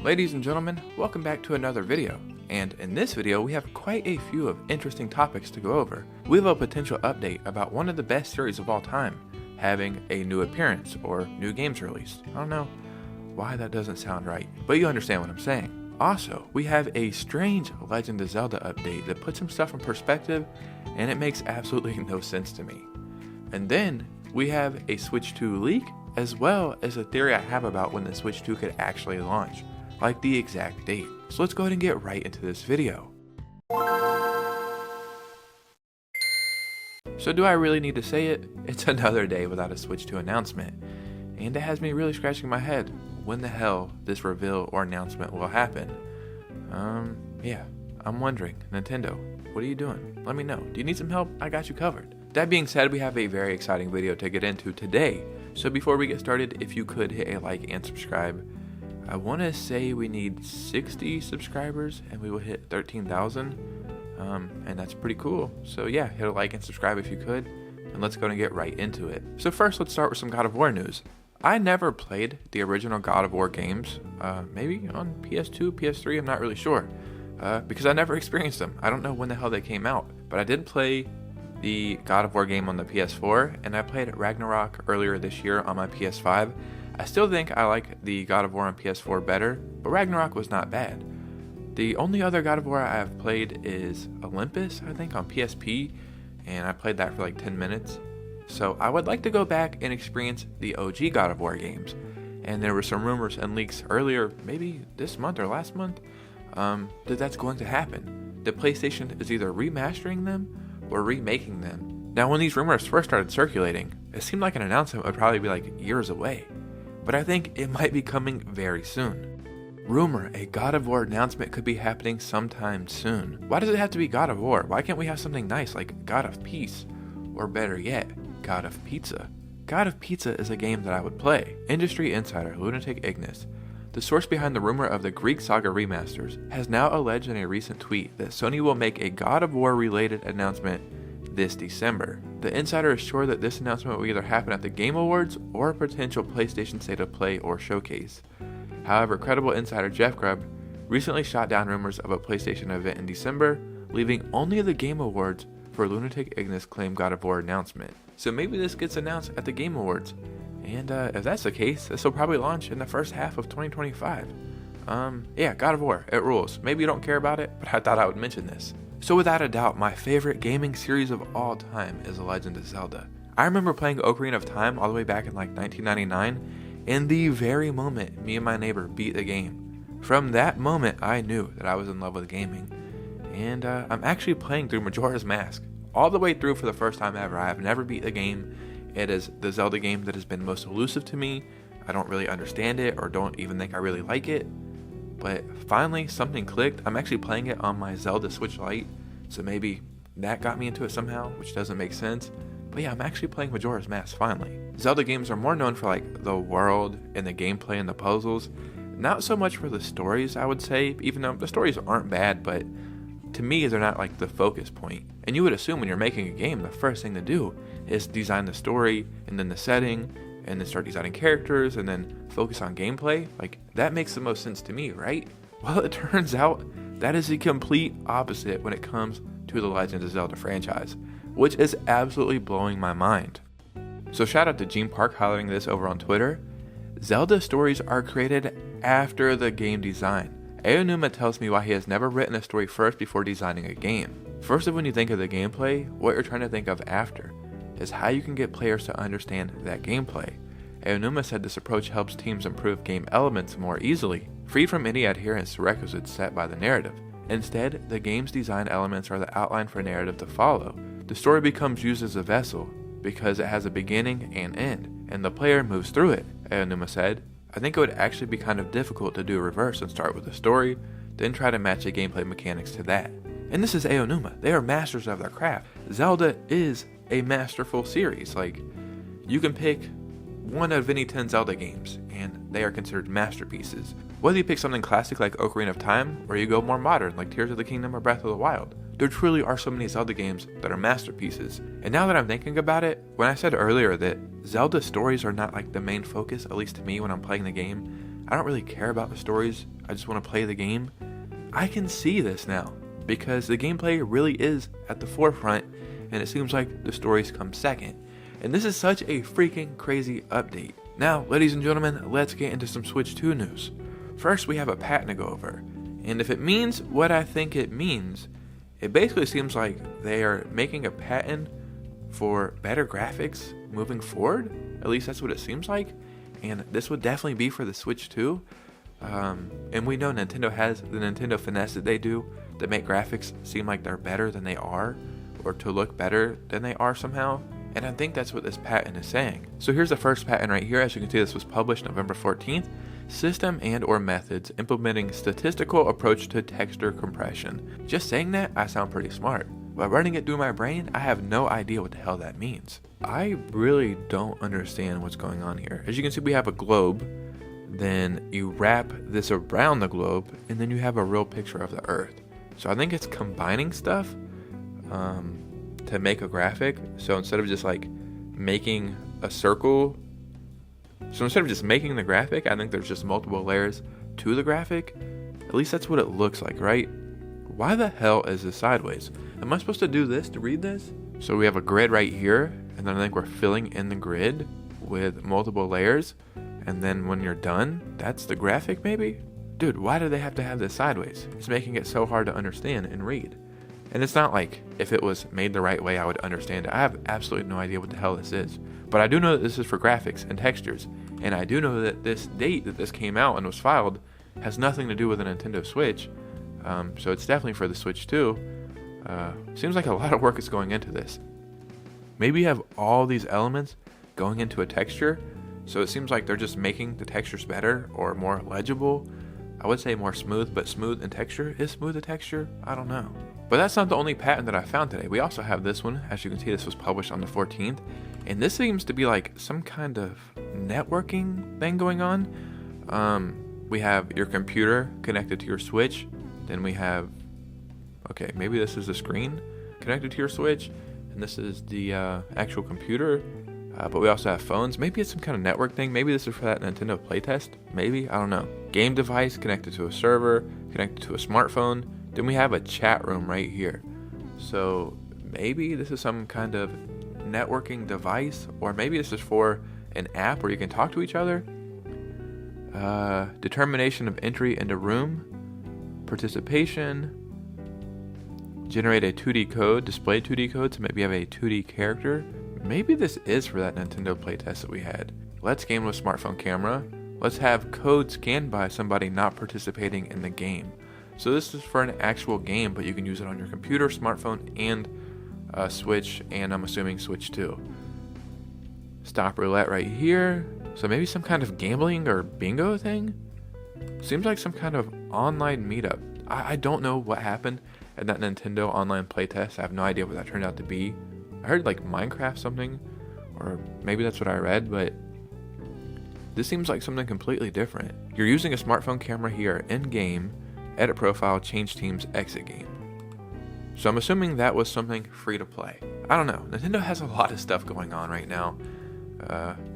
Ladies and gentlemen, welcome back to another video. And in this video, we have quite a few of interesting topics to go over. We have a potential update about one of the best series of all time, having a new appearance or new games released. I don't know why that doesn't sound right, but you understand what I'm saying. Also, we have a strange Legend of Zelda update that puts some stuff in perspective, and it makes absolutely no sense to me. And then we have a Switch 2 leak, as well as a theory I have about when the Switch 2 could actually launch, like the exact date. So let's go ahead and get right into this video. So do I really need to say it? It's another day without a Switch 2 announcement, and it has me really scratching my head when the hell this reveal or announcement will happen. Yeah, I'm wondering, Nintendo, what are you doing? Let me know. Do you need some help? I got you covered. That being said, we have a very exciting video to get into today. So before we get started, if you could hit a like and subscribe. I want to say we need 60 subscribers and we will hit 13,000, and that's pretty cool. So yeah, hit a like and subscribe if you could, and let's go and get right into it. So first, let's start with some God of War news. I never played the original God of War games, maybe on PS2, PS3, I'm not really sure, because I never experienced them. I don't know when the hell they came out, but I did play the God of War game on the PS4, and I played Ragnarok earlier this year on my PS5. I still think I like the God of War on PS4 better, but Ragnarok was not bad. The only other God of War I have played is Olympus, I think, on PSP, and I played that for like 10 minutes. So I would like to go back and experience the OG God of War games. And there were some rumors and leaks earlier, maybe this month or last month, that that's going to happen. The PlayStation is either remastering them or remaking them. Now, when these rumors first started circulating, it seemed like an announcement would probably be like years away. But I think it might be coming very soon. Rumor, a God of War announcement could be happening sometime soon. Why does it have to be God of War? Why can't we have something nice like God of Peace? Or better yet, God of Pizza. God of Pizza is a game that I would play. Industry insider Lunatic Ignis, the source behind the rumor of the Greek Saga remasters, has now alleged in a recent tweet that Sony will make a God of War related announcement this December. The insider is sure that this announcement will either happen at the Game Awards or a potential PlayStation State of Play or showcase. However, credible insider Jeff Grubb recently shot down rumors of a PlayStation event in December, leaving only the Game Awards for Lunatic Ignis' claimed God of War announcement. So maybe this gets announced at the Game Awards, and if that's the case, this will probably launch in the first half of 2025. Yeah, God of War, it rules. Maybe you don't care about it, but I thought I would mention this. So without a doubt, my favorite gaming series of all time is The Legend of Zelda. I remember playing Ocarina of Time all the way back in like 1999, and the very moment me and my neighbor beat the game. From that moment, I knew that I was in love with gaming, and I'm actually playing through Majora's Mask, all the way through for the first time ever. I have never beat the game. It is the Zelda game that has been most elusive to me. I don't really understand it or don't even think I really like it. But finally, something clicked. I'm actually playing it on my Zelda Switch Lite, so maybe that got me into it somehow, which doesn't make sense. But yeah, I'm actually playing Majora's Mask finally. Zelda games are more known for like the world and the gameplay and the puzzles, not so much for the stories, I would say, even though the stories aren't bad, but to me, they're not like the focus point. And you would assume when you're making a game, the first thing to do is design the story and then the setting, and then start designing characters, and then focus on gameplay. Like, that makes the most sense to me, right? Well, it turns out that is the complete opposite when it comes to the Legend of Zelda franchise, which is absolutely blowing my mind. So shout out to Gene Park highlighting this over on Twitter. Zelda stories are created after the game design. Aonuma tells me why he has never written a story first before designing a game. First, when you think of the gameplay, what you're trying to think of after is how you can get players to understand that gameplay. Aonuma said this approach helps teams improve game elements more easily, free from any adherence to requisites set by the narrative. Instead, the game's design elements are the outline for narrative to follow. The story becomes used as a vessel because it has a beginning and end, and the player moves through it, Aonuma said. I think it would actually be kind of difficult to do a reverse and start with a story, then try to match the gameplay mechanics to that. And this is Aonuma. They are masters of their craft. Zelda is a masterful series. Like, you can pick one of any 10 Zelda games, and they are considered masterpieces. Whether you pick something classic like Ocarina of Time, or you go more modern like Tears of the Kingdom or Breath of the Wild, there truly are so many Zelda games that are masterpieces. And now that I'm thinking about it, when I said earlier that Zelda stories are not like the main focus, at least to me when I'm playing the game, I don't really care about the stories. I just want to play the game. I can see this now because the gameplay really is at the forefront, and it seems like the stories come second. And this is such a freaking crazy update. Now, ladies and gentlemen, let's get into some Switch 2 news. First, we have a patent to go over. And if it means what I think it means, it basically seems like they are making a patent for better graphics moving forward. At least that's what it seems like. And this would definitely be for the Switch 2. And we know Nintendo has the Nintendo finesse that they do to make graphics seem like they're better than they are, or to look better than they are somehow. And I think that's what this patent is saying. So here's the first patent right here. As you can see, this was published November 14th. System and or methods implementing statistical approach to texture compression. Just saying that, I sound pretty smart. But running it through my brain, I have no idea what the hell that means. I really don't understand what's going on here. As you can see, we have a globe. Then you wrap this around the globe, and then you have a real picture of the Earth. So I think it's combining stuff to make a graphic. So instead of just like making a circle, so instead of just making the graphic, I think there's just multiple layers to the graphic. At least that's what it looks like, right? Why the hell is this sideways? Am I supposed to do this to read this? So we have a grid right here, and then I think we're filling in the grid with multiple layers. And then when you're done, that's the graphic maybe? Dude, why do they have to have this sideways? It's making it so hard to understand and read. And it's not like if it was made the right way, I would understand it. I have absolutely no idea what the hell this is. But I do know that this is for graphics and textures. And I do know that this date that this came out and was filed has nothing to do with a Nintendo Switch. So it's definitely for the Switch 2. Seems like a lot of work is going into this. Maybe you have all these elements going into a texture. So it seems like they're just making the textures better or more legible. I would say more smooth, but smooth in texture. Is smooth a texture? I don't know. But that's not the only patent that I found today. We also have this one. As you can see, this was published on the 14th. And this seems to be like some kind of networking thing going on. We have your computer connected to your Switch. Then we have, okay, maybe this is the screen connected to your Switch. And this is the actual computer. But we also have phones. Maybe it's some kind of network thing. Maybe this is for that Nintendo playtest. Maybe, I don't know. Game device connected to a server, connected to a smartphone. Then we have a chat room right here. So maybe this is some kind of networking device, or maybe this is for an app where you can talk to each other. Determination of entry into room, participation, generate a 2D code, display 2D code, so maybe you have a 2D character. Maybe this is for that Nintendo playtest that we had. Let's game with smartphone camera. Let's have code scanned by somebody not participating in the game. So this is for an actual game, but you can use it on your computer, smartphone, and Switch, and I'm assuming Switch 2. Stop roulette right here. So maybe some kind of gambling or bingo thing? Seems like some kind of online meetup. I don't know what happened at that Nintendo online playtest. I have no idea what that turned out to be. I heard like Minecraft something, or maybe that's what I read, but this seems like something completely different. You're using a smartphone camera here in game, edit profile, change teams, exit game. So I'm assuming that was something free to play. I don't know. Nintendo has a lot of stuff going on right now,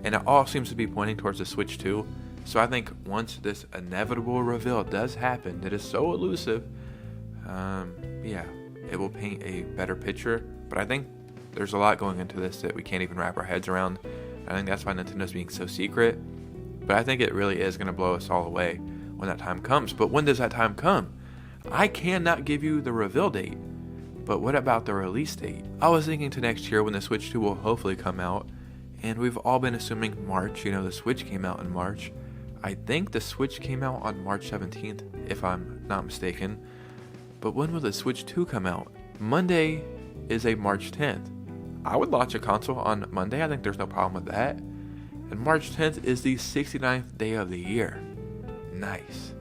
and it all seems to be pointing towards the Switch 2. So I think once this inevitable reveal does happen, that is so elusive, yeah, it will paint a better picture. But I think there's a lot going into this that we can't even wrap our heads around. I think that's why Nintendo's being so secret. But I think it really is going to blow us all away when that time comes. But when does that time come? I cannot give you the reveal date. But what about the release date? I was thinking to next year when the Switch 2 will hopefully come out. And we've all been assuming March. You know, the Switch came out in March. I think the Switch came out on March 17th, if I'm not mistaken. But when will the Switch 2 come out? Monday is a March 10th. I would launch a console on Monday. I think there's no problem with that. And March 10th is the 69th day of the year. Nice.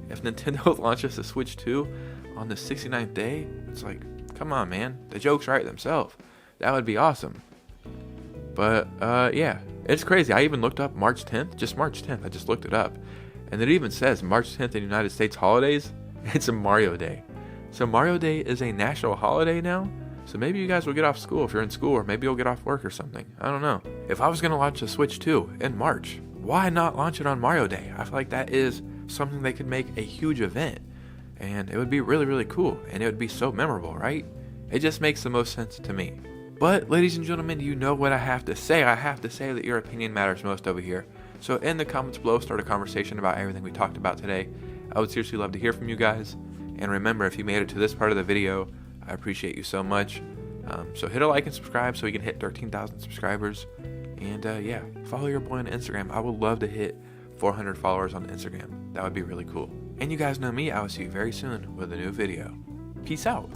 If Nintendo launches the Switch 2 on the 69th day, it's like, come on, man. The jokes write themselves. That would be awesome. But, yeah. It's crazy. I even looked up March 10th. Just March 10th. I just looked it up. And it even says March 10th in United States holidays. It's a Mario Day. So Mario Day is a national holiday now. So maybe you guys will get off school if you're in school, or maybe you'll get off work or something. I don't know. If I was going to launch the Switch 2 in March, why not launch it on Mario Day? I feel like that is something they could make a huge event, and it would be really, really cool, and it would be so memorable, right? It just makes the most sense to me. But ladies and gentlemen, you know what I have to say. I have to say that your opinion matters most over here. So in the comments below, start a conversation about everything we talked about today. I would seriously love to hear from you guys. And remember, if you made it to this part of the video, I appreciate you so much. So hit a like and subscribe so we can hit 13,000 subscribers. And yeah, follow your boy on Instagram. I would love to hit 400 followers on Instagram. That would be really cool. And you guys know me, I will see you very soon with a new video. Peace out.